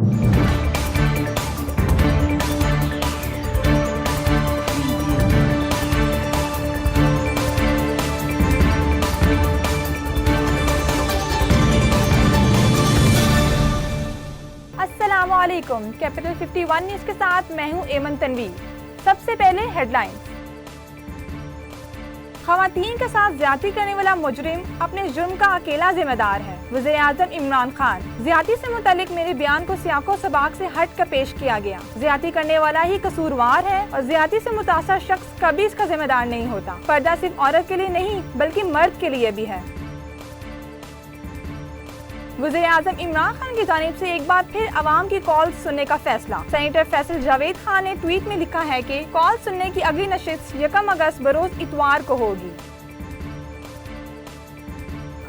अस्सलामुअलैकुम। Capital 51 news के साथ मैं हूं एमन तनवीर। सबसे पहले हेडलाइंस। खवातीन के साथ ज्यादती करने वाला मुजरिम अपने जुर्म का अकेला जिम्मेदार है। वज़ीर-ए-आज़म इमरान खान। ज्यादती से मुतालिक मेरे बयान को सियाको सबाक से हट कर पेश किया गया। ज्यादती करने वाला ही कसूरवार है और ज्यादती से मुतासर शख्स कभी इसका जिम्मेदार नहीं होता। पर्दा सिर्फ औरत के लिए नहीं बल्कि मर्द के लिए भी है। वज़ीर-ए-आज़म इमरान खान की जानिब से एक बार फिर अवाम की कॉल सुनने का फैसला। सेनेटर फैसल जावेद खान ने ट्वीट में लिखा है कि कॉल सुनने की अगली नशिस्त 1 अगस्त बरोज इतवार को होगी।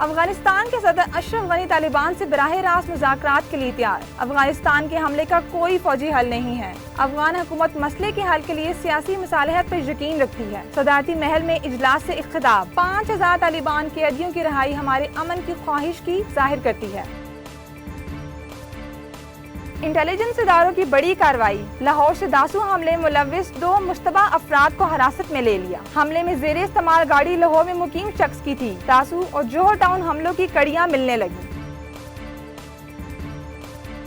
अफगानिस्तान के सदर अशरफ गनी तालिबान से बराह रास्त मुज़ाकरात के लिए तैयार। अफगानिस्तान के हमले का कोई फौजी हल नहीं है। अफगान हुकूमत मसले के हल के लिए सियासी मसालहत पर यकीन रखती है। सदारती महल में इजलास से इख्तिताब। 5000 तालिबान कैदियों की रिहाई हमारे अमन की ख्वाहिश की जाहिर करती है। इंटेलिजेंस इदारों की बड़ी कार्रवाई। लाहौर से दासू हमले मुलविस 2 मुश्तबा अफराद को हिरासत में ले लिया। हमले में जेर इस्तेमाल गाड़ी लाहौर में मुकीम शख्स की थी। दासू और जोहर टाउन हमलों की कड़ियां मिलने लगी।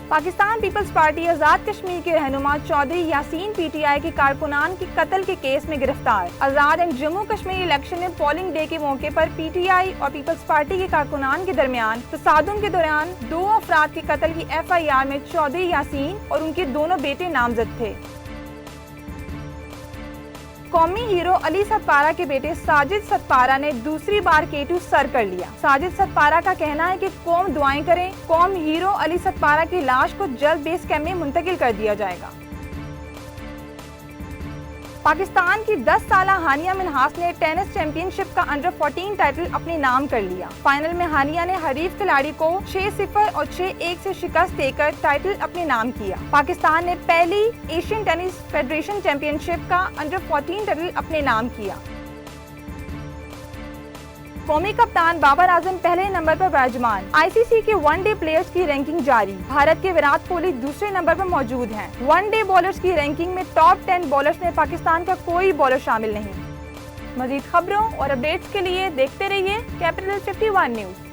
पाकिस्तान पीपल्स पार्टी आज़ाद कश्मीर के रहनुमा चौधरी यासीन PTI के कारकुनान की कत्ल के केस में गिरफ्तार। आज़ाद एंड जम्मू कश्मीर इलेक्शन में पोलिंग डे के मौके पर PTI और पीपल्स पार्टी के कारकुनान के दरमियान तसादुम के दौरान 2 अफराद के कत्ल की FIR में चौधरी यासीन और उनके दोनों बेटे नामजद थे। कौमी हीरो अली सतपारा के बेटे साजिद सतपारा ने दूसरी बार K2 सर कर लिया। साजिद सतपारा का कहना है कि कौम दुआएं करें, कौम हीरो अली सतपारा की लाश को जल्द बेस कैंप में मुंतकिल कर दिया जाएगा। पाकिस्तान की 10 साला हानिया मिन्हास ने टेनिस चैंपियनशिप का अंडर 14 टाइटल अपने नाम कर लिया। फाइनल में हानिया ने हरीफ खिलाड़ी को 6-0 और 6-1 से शिकस्त देकर टाइटल अपने नाम किया। पाकिस्तान ने पहली एशियन टेनिस फेडरेशन चैंपियनशिप का अंडर 14 टाइटल अपने नाम किया। कौमी कप्तान बाबर आजम पहले नंबर पर विराजमान। ICC के वनडे प्लेयर्स की रैंकिंग जारी। भारत के विराट कोहली दूसरे नंबर पर मौजूद हैं। वनडे बॉलर्स की रैंकिंग में टॉप 10 बॉलर्स में पाकिस्तान का कोई बॉलर शामिल नहीं। मजीद खबरों और अपडेट्स के लिए देखते रहिए कैपिटल 51 न्यूज।